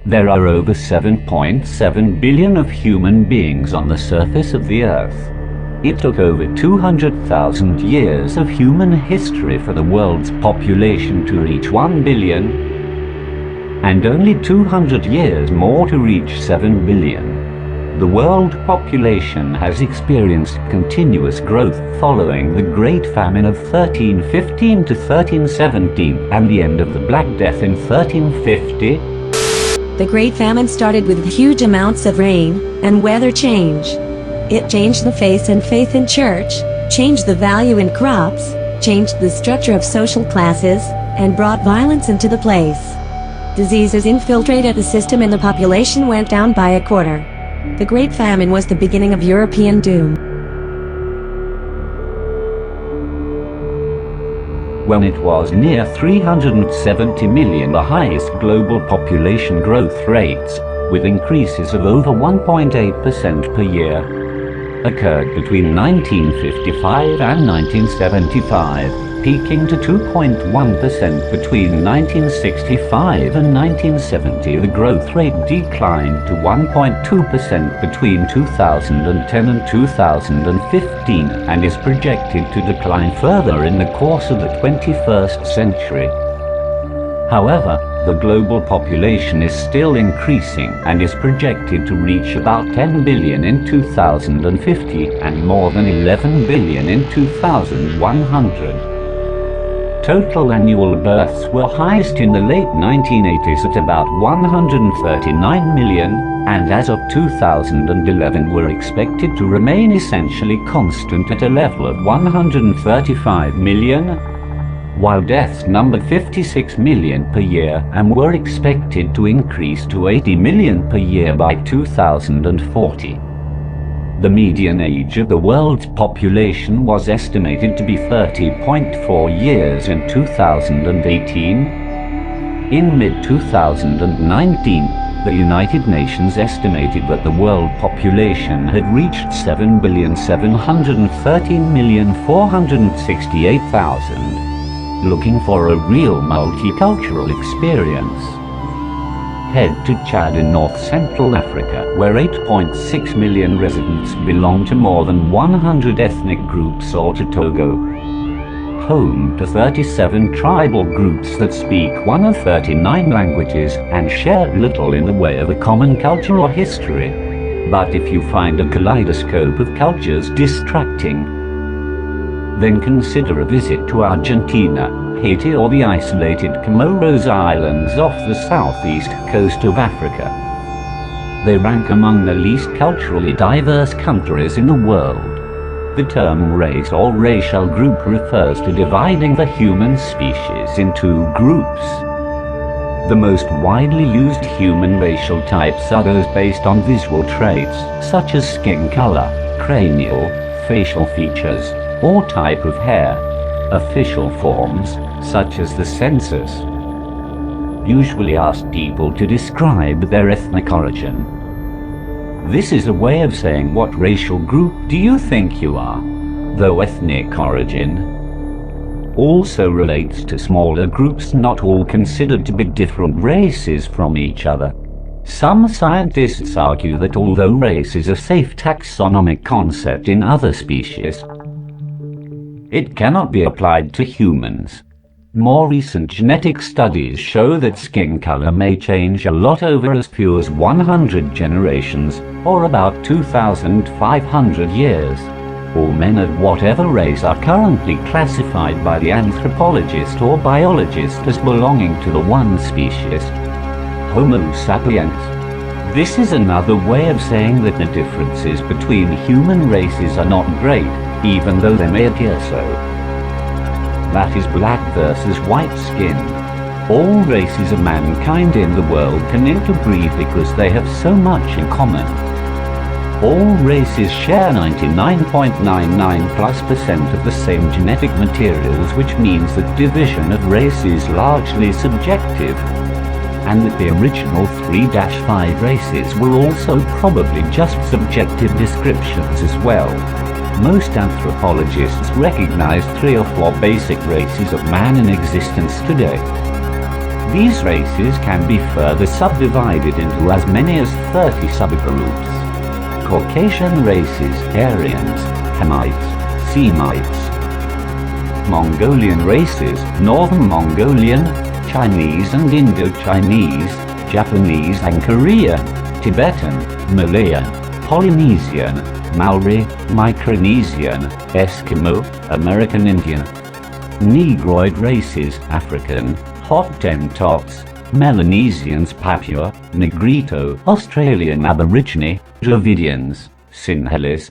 There are over 7.7 billion of human beings on the surface of the Earth. It took over 200,000 years of human history for the world's population to reach 1 billion, and only 200 years more to reach 7 billion. The world population has experienced continuous growth following the Great Famine of 1315 to 1317 and the end of the Black Death in 1350. The Great Famine started with huge amounts of rain and weather change. It changed the faith in church, changed the value in crops, changed the structure of social classes, and brought violence into the place. Diseases infiltrated the system and the population went down by a quarter. The Great Famine was the beginning of European doom. When it was near 370 million, the highest global population growth rates, with increases of over 1.8% per year, occurred between 1955 and 1975, peaking to 2.1% between 1965 and 1970. The growth rate declined to 1.2% between 2010 and 2015 and is projected to decline further in the course of the 21st century. However, the global population is still increasing and is projected to reach about 10 billion in 2050 and more than 11 billion in 2100. Total annual births were highest in the late 1980s at about 139 million, and as of 2011 were expected to remain essentially constant at a level of 135 million, while deaths numbered 56 million per year and were expected to increase to 80 million per year by 2040. The median age of the world's population was estimated to be 30.4 years in 2018. In mid-2019, the United Nations estimated that the world population had reached 7,713,468,000. Looking for a real multicultural experience? Head to Chad in north-central Africa, where 8.6 million residents belong to more than 100 ethnic groups, or to Togo, home to 37 tribal groups that speak one of 39 languages and share little in the way of a common culture or history. But if you find a kaleidoscope of cultures distracting, then consider a visit to Argentina, Haiti, or the isolated Comoros Islands off the southeast coast of Africa. They rank among the least culturally diverse countries in the world. The term race or racial group refers to dividing the human species into groups. The most widely used human racial types are those based on visual traits, such as skin color, cranial, facial features, or type of hair. Official forms, such as the census, usually ask people to describe their ethnic origin. This is a way of saying what racial group do you think you are, though ethnic origin also relates to smaller groups not all considered to be different races from each other. Some scientists argue that although race is a safe taxonomic concept in other species, it cannot be applied to humans. More recent genetic studies show that skin color may change a lot over as few as 100 generations, or about 2,500 years. All men of whatever race are currently classified by the anthropologist or biologist as belonging to the one species, Homo sapiens. This is another way of saying that the differences between human races are not great, even though they may appear so. That is black versus white skin. All races of mankind in the world can interbreed because they have so much in common. All races share 99.99%+ of the same genetic materials, which means that division of race is largely subjective, and that the original 3-5 races were also probably just subjective descriptions as well. Most anthropologists recognize 3 or 4 basic races of man in existence today. These races can be further subdivided into as many as 30 subgroups. Caucasian races, Aryans, Hamites, Semites. Mongolian races, Northern Mongolian, Chinese and Indo-Chinese, Japanese and Korean, Tibetan, Malayan, Polynesian, Maori, Micronesian, Eskimo, American Indian. Negroid races, African, Hottentots, Melanesians, Papua, Negrito, Australian Aborigine, Dravidians, Sinhalese,